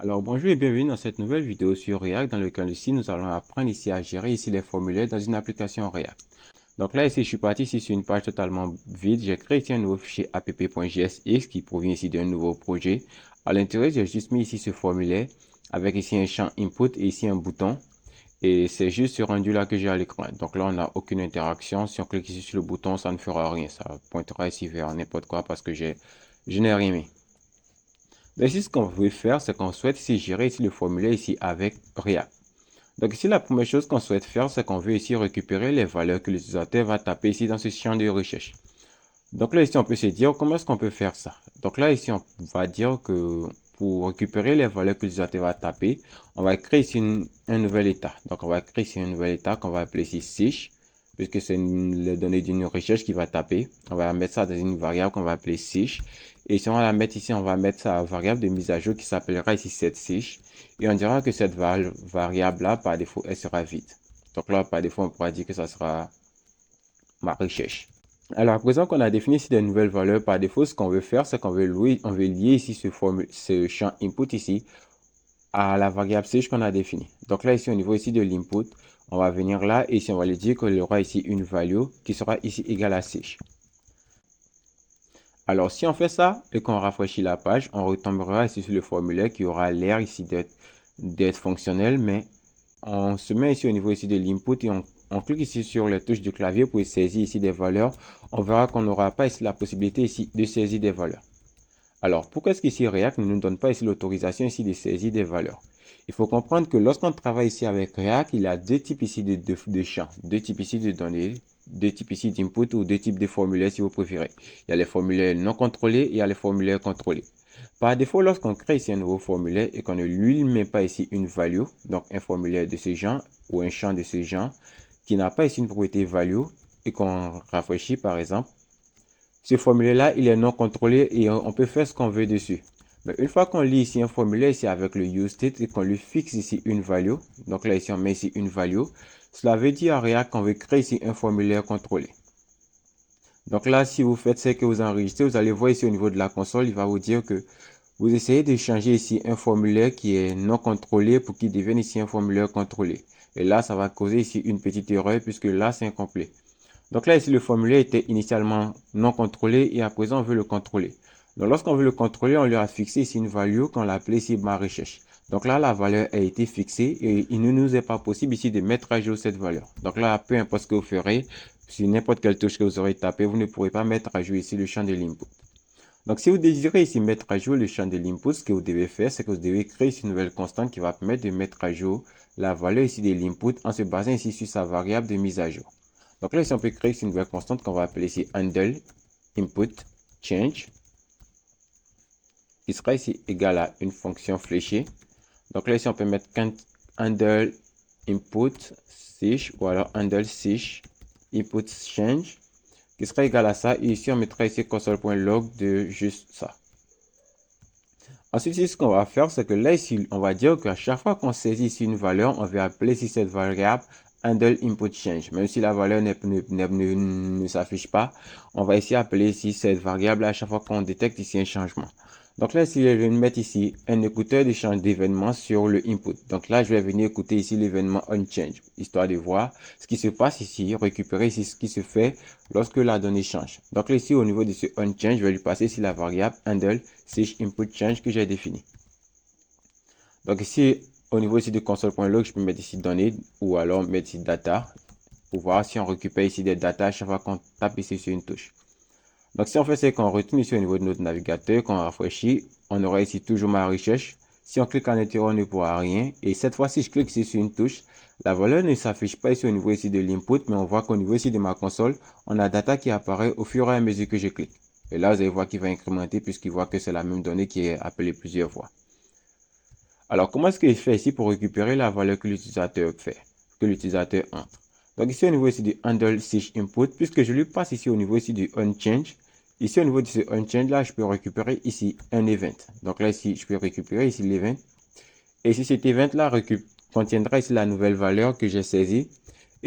Alors bonjour et bienvenue dans cette nouvelle vidéo sur React dans lequel ici nous allons apprendre ici à gérer ici les formulaires dans une application React. Donc là ici je suis parti ici sur une page totalement vide. J'ai créé ici un nouveau fichier app.jsx qui provient ici d'un nouveau projet. À l'intérieur j'ai juste mis ici ce formulaire avec ici un champ input et ici un bouton. Et c'est juste ce rendu là que j'ai à l'écran. Donc là on n'a aucune interaction. Si on clique ici sur le bouton ça ne fera rien. Ça pointera ici vers n'importe quoi parce que je n'ai rien mis. Mais ici, ce qu'on veut faire, c'est qu'on souhaite ici gérer ici le formulaire ici avec React. Donc ici, la première chose qu'on souhaite faire, c'est qu'on veut ici récupérer les valeurs que l'utilisateur va taper ici dans ce champ de recherche. Donc là, ici, on peut se dire comment est-ce qu'on peut faire ça. Donc là, ici, on va dire que pour récupérer les valeurs que l'utilisateur va taper, on va créer ici un nouvel état. Donc on va créer ici un nouvel état qu'on va appeler ici search, puisque c'est les données d'une recherche qui va taper. On va mettre ça dans une variable qu'on va appeler search. Et si on va la mettre ici, on va mettre sa variable de mise à jour qui s'appellera ici set search. Et on dira que cette variable-là, par défaut, elle sera vide. Donc là, par défaut, on pourra dire que ça sera ma recherche. Alors, à présent qu'on a défini ici des nouvelles valeurs par défaut, ce qu'on veut faire, c'est qu'on veut lier ici ce champ input ici à la variable search qu'on a définie. Donc là, ici, au niveau ici de l'input, on va venir là et ici, on va lui dire qu'il y aura ici une value qui sera ici égale à search. Alors, si on fait ça et qu'on rafraîchit la page, on retombera ici sur le formulaire qui aura l'air ici d'être fonctionnel, mais on se met ici au niveau ici de l'input et on clique ici sur les touches du clavier pour saisir ici des valeurs. On verra qu'on n'aura pas ici la possibilité ici de saisir des valeurs. Alors, pourquoi est-ce qu'ici React ne nous donne pas ici l'autorisation ici de saisir des valeurs? Il faut comprendre que lorsqu'on travaille ici avec React, il y a deux types ici de champs, deux types ici de données, deux types ici d'input ou deux types de formulaires si vous préférez. Il y a les formulaires non contrôlés et il y a les formulaires contrôlés. Par défaut, lorsqu'on crée ici un nouveau formulaire et qu'on ne lui met pas ici une value, donc un formulaire de ce genre ou un champ de ce genre qui n'a pas ici une propriété value et qu'on rafraîchit par exemple, ce formulaire-là, il est non contrôlé et on peut faire ce qu'on veut dessus. Mais une fois qu'on lit ici un formulaire ici avec le useState et qu'on lui fixe ici une value, donc là ici on met ici une value, cela veut dire à React qu'on veut créer ici un formulaire contrôlé. Donc là, si vous faites ce que vous enregistrez, vous allez voir ici au niveau de la console, il va vous dire que vous essayez de changer ici un formulaire qui est non contrôlé pour qu'il devienne ici un formulaire contrôlé. Et là, ça va causer ici une petite erreur puisque là, c'est incomplet. Donc là, ici, le formulaire était initialement non contrôlé et à présent, on veut le contrôler. Donc lorsqu'on veut le contrôler, on lui a fixé ici une value qu'on l'a appelée ici ma recherche. Donc là, la valeur a été fixée et il ne nous est pas possible ici de mettre à jour cette valeur. Donc là, peu importe ce que vous ferez, sur n'importe quelle touche que vous aurez tapé, vous ne pourrez pas mettre à jour ici le champ de l'input. Donc si vous désirez ici mettre à jour le champ de l'input, ce que vous devez faire, c'est que vous devez créer une nouvelle constante qui va permettre de mettre à jour la valeur ici de l'input en se basant ici sur sa variable de mise à jour. Donc là, ici, on peut créer une nouvelle constante qu'on va appeler ici handle input change, qui sera ici égal à une fonction fléchée. Donc là, ici, on peut mettre handle input search ou alors handle search input change, qui sera égal à ça. Et ici, on mettra ici console.log de juste ça. Ensuite, ici, ce qu'on va faire, c'est que là, ici, on va dire qu'à chaque fois qu'on saisit ici une valeur, on va appeler ici cette variable handle input change. Même si la valeur ne s'affiche pas, on va ici appeler ici cette variable à chaque fois qu'on détecte ici un changement. Donc là, ici, je vais mettre ici un écouteur de change d'événement sur le input. Donc là, je vais venir écouter ici l'événement onChange, histoire de voir ce qui se passe ici, récupérer ici ce qui se fait lorsque la donnée change. Donc là, ici, au niveau de ce onChange, je vais lui passer ici la variable handle search input change que j'ai définie. Donc ici, au niveau ici de console.log, je peux mettre ici données ou alors mettre ici data pour voir si on récupère ici des data à chaque fois qu'on tape ici sur une touche. Donc si on fait c'est qu'on retourne ici au niveau de notre navigateur, qu'on rafraîchit, on aura ici toujours ma recherche. Si on clique en intérieur, on ne pourra rien. Et cette fois-ci, je clique ici sur une touche. La valeur ne s'affiche pas ici au niveau ici de l'input, mais on voit qu'au niveau ici de ma console, on a data qui apparaît au fur et à mesure que je clique. Et là, vous allez voir qu'il va incrémenter puisqu'il voit que c'est la même donnée qui est appelée plusieurs fois. Alors, comment est-ce qu'il fait ici pour récupérer la valeur que l'utilisateur fait, que l'utilisateur entre? Donc ici au niveau ici du handle search input, puisque je lui passe ici au niveau ici du onChange, ici au niveau de ce onChange là, je peux récupérer ici un event. Donc là ici, je peux récupérer ici l'event. Et si cet event là contiendra ici la nouvelle valeur que j'ai saisie.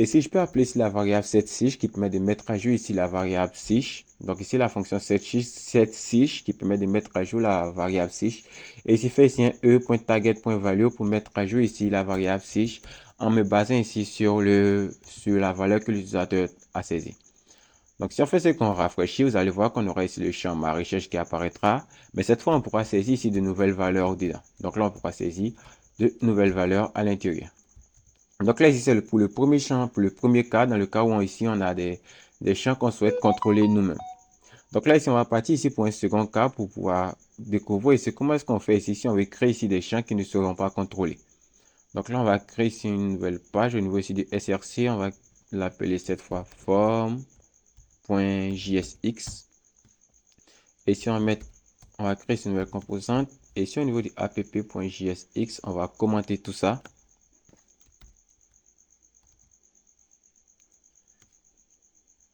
Et si je peux appeler ici la variable setSich qui permet de mettre à jour ici la variable sich. Donc ici la fonction setSich qui permet de mettre à jour la variable sich. Et ici fait ici un e.target.value pour mettre à jour ici la variable sich en me basant ici sur la valeur que l'utilisateur a saisie. Donc si on fait ce qu'on rafraîchit, vous allez voir qu'on aura ici le champ ma recherche qui apparaîtra. Mais cette fois, on pourra saisir ici de nouvelles valeurs dedans. Donc là, on pourra saisir de nouvelles valeurs à l'intérieur. Donc là, ici, c'est pour le premier champ, pour le premier cas, dans le cas où ici, on a des champs qu'on souhaite contrôler nous-mêmes. Donc là, ici, on va partir ici pour un second cas pour pouvoir découvrir ici comment est-ce qu'on fait ici si on veut créer ici des champs qui ne seront pas contrôlés. Donc là, on va créer ici une nouvelle page au niveau ici du SRC. On va l'appeler cette fois form.jsx. Et si on va créer cette nouvelle composante. Et ici, au niveau du app.jsx, on va commenter tout ça.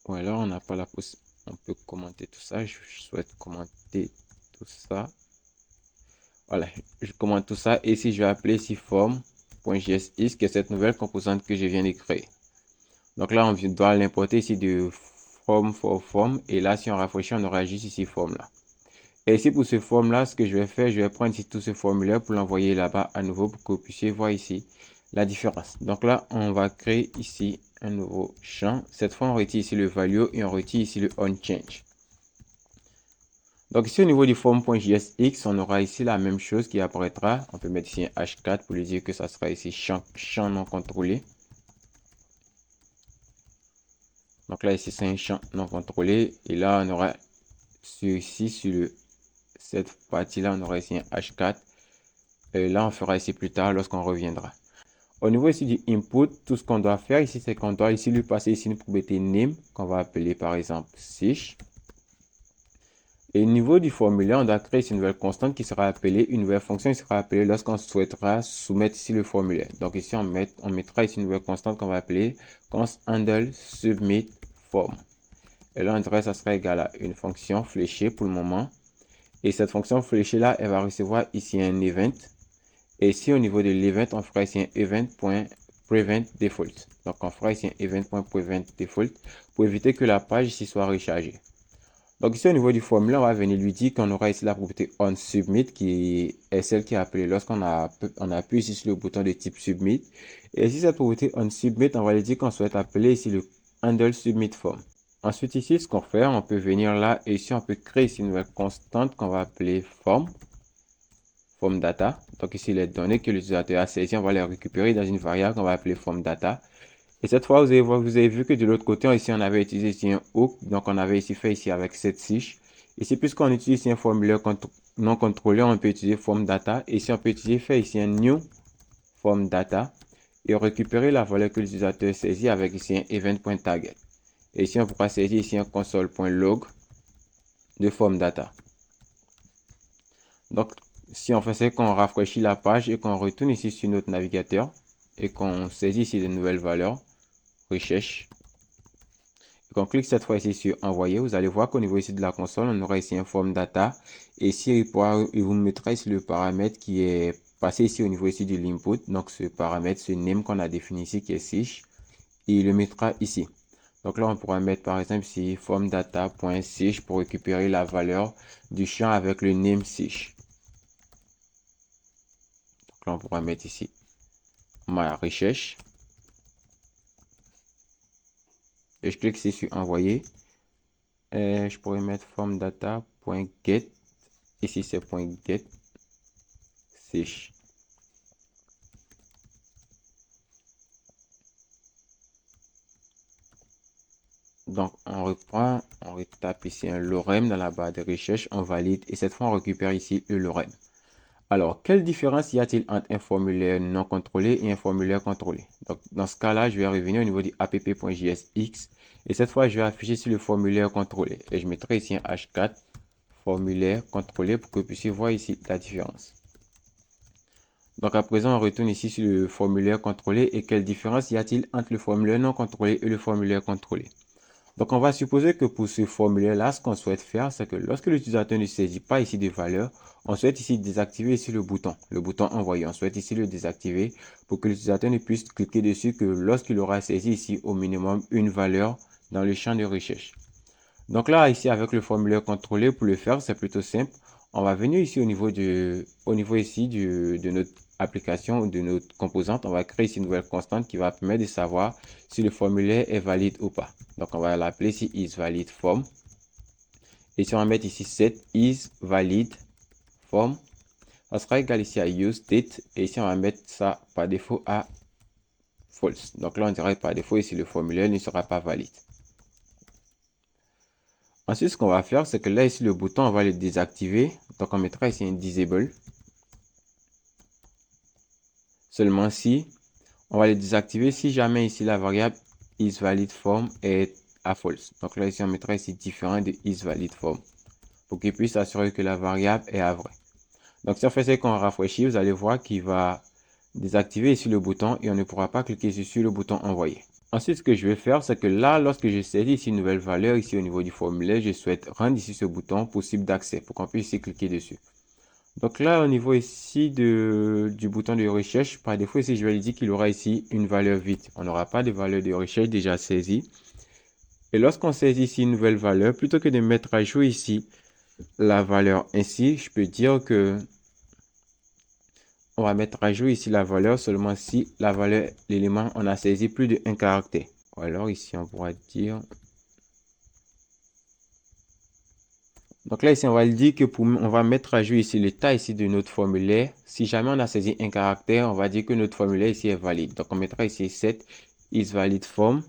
Ou alors on n'a pas la possibilité, on peut commenter tout ça. Je souhaite commenter tout ça. Voilà, je commente tout ça. Et ici, je vais appeler ici form.jsx, qui est cette nouvelle composante que je viens de créer. Donc là, on doit l'importer ici de form. Et là, si on rafraîchit, on aura juste ici form là. Et ici, pour ce form là, ce que je vais faire, je vais prendre ici tout ce formulaire pour l'envoyer là-bas à nouveau pour que vous puissiez voir ici la différence. Donc là, on va créer ici un nouveau champ. Cette fois, on retire ici le value et on retire ici le onChange. Donc ici, au niveau du form.jsx, on aura ici la même chose qui apparaîtra. On peut mettre ici un H4 pour lui dire que ça sera ici champ non contrôlé. Donc là, ici, c'est un champ non contrôlé. Et là, on aura ici, sur cette partie-là, on aura ici un H4. Et là, on fera ici plus tard lorsqu'on reviendra. Au niveau ici du input, tout ce qu'on doit faire ici, c'est qu'on doit ici lui passer ici une propriété name qu'on va appeler par exemple sich. Et au niveau du formulaire, on doit créer ici une nouvelle constante qui sera appelée, une nouvelle fonction qui sera appelée lorsqu'on souhaitera soumettre ici le formulaire. Donc ici, on mettra ici une nouvelle constante qu'on va appeler const handle submit form. Et là, on dirait que ça sera égal à une fonction fléchée pour le moment. Et cette fonction fléchée là, elle va recevoir ici un event. Et ici, au niveau de l'event, on fera ici un event.preventDefault. Donc, on fera ici un event.preventDefault pour éviter que la page ici soit rechargée. Donc, ici, au niveau du formulaire, on va venir lui dire qu'on aura ici la propriété onSubmit qui est celle qui est appelée lorsqu'on appuie ici sur le bouton de type Submit. Et ici, cette propriété onSubmit, on va lui dire qu'on souhaite appeler ici le handleSubmitForm. Ensuite, ici, ce qu'on fait, on peut venir là et ici, on peut créer ici une nouvelle constante qu'on va appeler form data. Donc ici, les données que l'utilisateur a saisies, on va les récupérer dans une variable qu'on va appeler form data. Et cette fois, vous avez vu que de l'autre côté, ici, on avait utilisé ici un hook. Donc, on avait ici fait ici avec setSich. Ici, puisqu'on utilise ici un formulaire non contrôlé, on peut utiliser form data. Et ici, on peut utiliser faire ici un new form data et récupérer la valeur que l'utilisateur saisit avec ici un event.target. Et ici, on pourra saisir ici un console.log de form data. Donc, si on fait ça, qu'on rafraîchit la page et qu'on retourne ici sur notre navigateur et qu'on saisit ici de nouvelles valeurs, recherche, et qu'on clique cette fois ici sur envoyer, vous allez voir qu'au niveau ici de la console, on aura ici un form data. Et ici, il vous mettra ici le paramètre qui est passé ici au niveau ici de l'input. Donc, ce paramètre, ce name qu'on a défini ici qui est sich, il le mettra ici. Donc là, on pourra mettre par exemple ici formData.sich pour récupérer la valeur du champ avec le name sich. Donc là, on pourra mettre ici ma recherche. Et je clique ici sur envoyer. Et je pourrais mettre formData.get. Ici, c'est .get sich. Donc, on reprend, on retape ici un lorem dans la barre de recherche, on valide et cette fois, on récupère ici le lorem. Alors, quelle différence y a-t-il entre un formulaire non contrôlé et un formulaire contrôlé? Donc, dans ce cas-là, je vais revenir au niveau du app.jsx et cette fois, je vais afficher sur le formulaire contrôlé et je mettrai ici un H4 formulaire contrôlé pour que vous puissiez voir ici la différence. Donc, à présent, on retourne ici sur le formulaire contrôlé et quelle différence y a-t-il entre le formulaire non contrôlé et le formulaire contrôlé? Donc, on va supposer que pour ce formulaire-là, ce qu'on souhaite faire, c'est que lorsque l'utilisateur ne saisit pas ici de valeur, on souhaite ici désactiver ici le bouton envoyer. On souhaite ici le désactiver pour que l'utilisateur ne puisse cliquer dessus que lorsqu'il aura saisi ici au minimum une valeur dans le champ de recherche. Donc là, ici, avec le formulaire contrôlé, pour le faire, c'est plutôt simple. On va venir ici au niveau ici de notre application ou de notre composante. On va créer ici une nouvelle constante qui va permettre de savoir si le formulaire est valide ou pas. Donc, on va l'appeler ici isValidForm. Et si on va mettre ici set isValidForm, ça sera égal ici à useState. Et ici, on va mettre ça par défaut à false. Donc là, on dirait par défaut ici le formulaire ne sera pas valide. Ensuite, ce qu'on va faire, c'est que là, ici, le bouton, on va le désactiver. Donc, on mettra ici un disable. Seulement si, on va le désactiver si jamais ici, la variable isValidForm est à false. Donc là, ici, on mettra ici différent de isValidForm pour qu'il puisse assurer que la variable est à vrai. Donc, si on fait ça qu'on rafraîchit, vous allez voir qu'il va désactiver ici le bouton et on ne pourra pas cliquer sur le bouton envoyer. Ensuite, ce que je vais faire, c'est que là, lorsque je saisis ici une nouvelle valeur, ici au niveau du formulaire, je souhaite rendre ici ce bouton possible d'accès pour qu'on puisse ici cliquer dessus. Donc là, au niveau ici du bouton de recherche, par défaut, ici, je vais lui dire qu'il aura ici une valeur vide. On n'aura pas de valeur de recherche déjà saisie. Et lorsqu'on saisit ici une nouvelle valeur, plutôt que de mettre à jour ici la valeur ainsi, je peux dire que on va mettre à jour ici la valeur seulement si la valeur, l'élément, on a saisi plus de un caractère. Ou alors ici, on pourra dire... Donc là, ici, on va le dire que on va mettre à jour ici l'état ici de notre formulaire. Si jamais on a saisi un caractère, on va dire que notre formulaire ici est valide. Donc, on mettra ici set isValidForm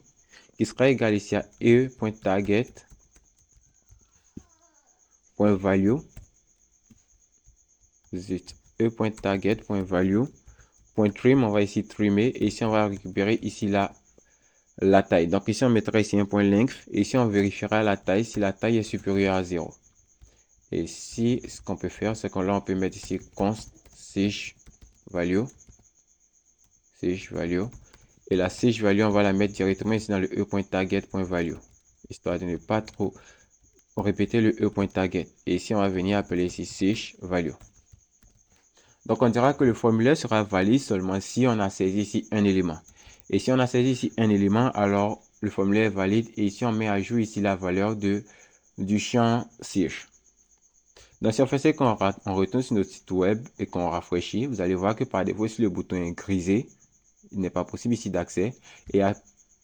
qui sera égal ici à e.target.value. e.target.value.trim, on va ici trimer et ici on va récupérer ici la taille. Donc ici on mettra ici un point length et ici on vérifiera la taille si la taille est supérieure à 0. Et ici ce qu'on peut faire c'est qu'on peut mettre ici const sage value et la sage value on va la mettre directement ici dans le e.target.value histoire de ne pas trop répéter le e.target. Et ici on va venir appeler ici sage value. Donc, on dira que le formulaire sera valide seulement si on a saisi ici un élément. Et si on a saisi ici un élément, alors le formulaire est valide. Et ici, on met à jour ici la valeur du champ search. Donc, si on fait ça qu'on retourne sur notre site web et qu'on rafraîchit, vous allez voir que par défaut, si le bouton est grisé, il n'est pas possible ici d'accès. Et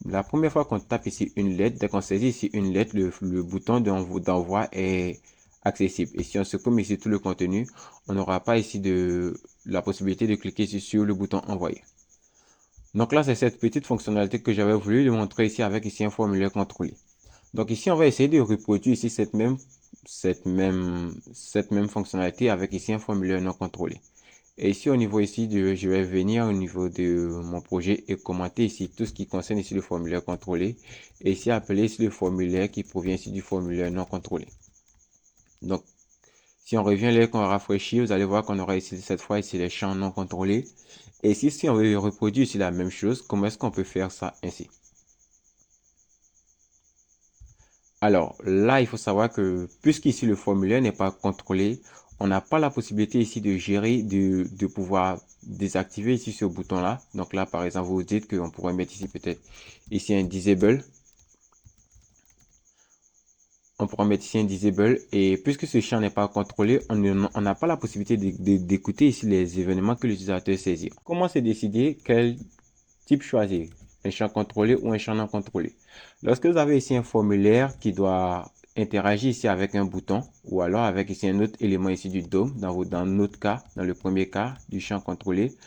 la première fois qu'on tape ici une lettre, dès qu'on saisit ici une lettre, le bouton d'envoi est accessible. Et si on supprime ici tout le contenu, on n'aura pas ici la possibilité de cliquer ici sur le bouton envoyer. Donc là, c'est cette petite fonctionnalité que j'avais voulu le montrer ici avec ici un formulaire contrôlé. Donc ici, on va essayer de reproduire ici cette même fonctionnalité avec ici un formulaire non contrôlé. Et ici, au niveau ici je vais venir au niveau de mon projet et commenter ici tout ce qui concerne ici le formulaire contrôlé. Et ici, appeler ici le formulaire qui provient ici du formulaire non contrôlé. Donc, si on revient là, qu'on rafraîchit, vous allez voir qu'on aura ici, cette fois, ici les champs non contrôlés. Et ici, si on veut reproduire ici la même chose, comment est-ce qu'on peut faire ça ainsi? Alors, là, il faut savoir que, puisqu'ici le formulaire n'est pas contrôlé, on n'a pas la possibilité ici de gérer, de pouvoir désactiver ici ce bouton-là. Donc là, par exemple, vous dites qu'on pourrait mettre ici peut-être ici un disable. On pourra mettre ici un disable et puisque ce champ n'est pas contrôlé, on n'a pas la possibilité d'écouter ici les événements que l'utilisateur saisit. Comment se décider quel type choisir? Un champ contrôlé ou un champ non contrôlé? Lorsque vous avez ici un formulaire qui doit interagir ici avec un bouton ou alors avec ici un autre élément ici du DOM, dans notre cas, dans le premier cas du champ contrôlé,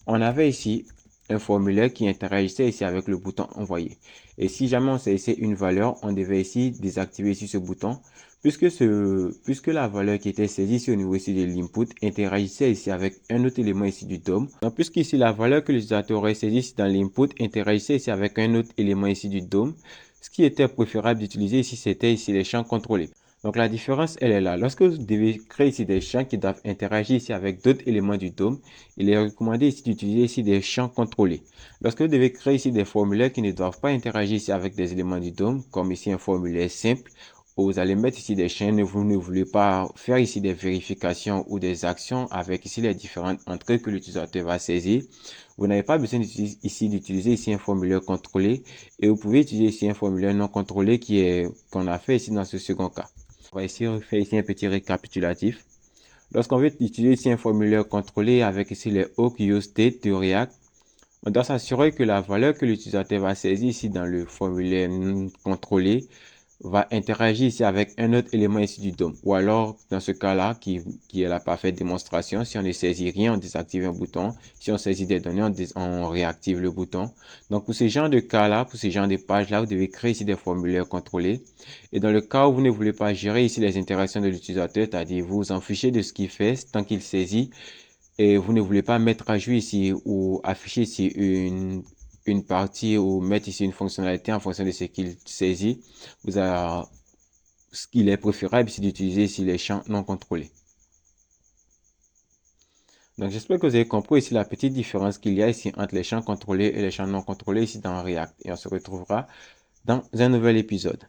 on avait ici un formulaire qui interagissait ici avec le bouton envoyer. Et si jamais on saisissait une valeur, on devait ici désactiver ici ce bouton puisque la valeur qui était saisie ici au niveau ici de l'input interagissait ici avec un autre élément ici du DOM. Donc puisqu'ici la valeur que l'utilisateur aurait saisie ici dans l'input interagissait ici avec un autre élément ici du DOM, ce qui était préférable d'utiliser ici, c'était ici les champs contrôlés. Donc la différence, elle est là. Lorsque vous devez créer ici des champs qui doivent interagir ici avec d'autres éléments du DOM, il est recommandé ici d'utiliser ici des champs contrôlés. Lorsque vous devez créer ici des formulaires qui ne doivent pas interagir ici avec des éléments du DOM, comme ici un formulaire simple, où vous allez mettre ici des champs, vous ne voulez pas faire ici des vérifications ou des actions avec ici les différentes entrées que l'utilisateur va saisir. Vous n'avez pas besoin d'utiliser ici un formulaire contrôlé et vous pouvez utiliser ici un formulaire non contrôlé qu'on a fait ici dans ce second cas. On va ici faire ici un petit récapitulatif. Lorsqu'on veut utiliser ici un formulaire contrôlé avec ici les hook use state de React, on doit s'assurer que la valeur que l'utilisateur va saisir ici dans le formulaire contrôlé va interagir ici avec un autre élément ici du DOM. Ou alors, dans ce cas-là, qui est la parfaite démonstration, si on ne saisit rien, on désactive un bouton. Si on saisit des données, on réactive le bouton. Donc, pour ce genre de cas-là, pour ce genre de page-là, vous devez créer ici des formulaires contrôlés. Et dans le cas où vous ne voulez pas gérer ici les interactions de l'utilisateur, c'est-à-dire vous vous en fichez de ce qu'il fait tant qu'il saisit, et vous ne voulez pas mettre à jour ici ou afficher ici une partie ou mettre ici une fonctionnalité en fonction de ce qu'il saisit, ce qu'il est préférable, c'est d'utiliser ici les champs non contrôlés. Donc, j'espère que vous avez compris ici la petite différence qu'il y a ici entre les champs contrôlés et les champs non contrôlés ici dans React. Et on se retrouvera dans un nouvel épisode.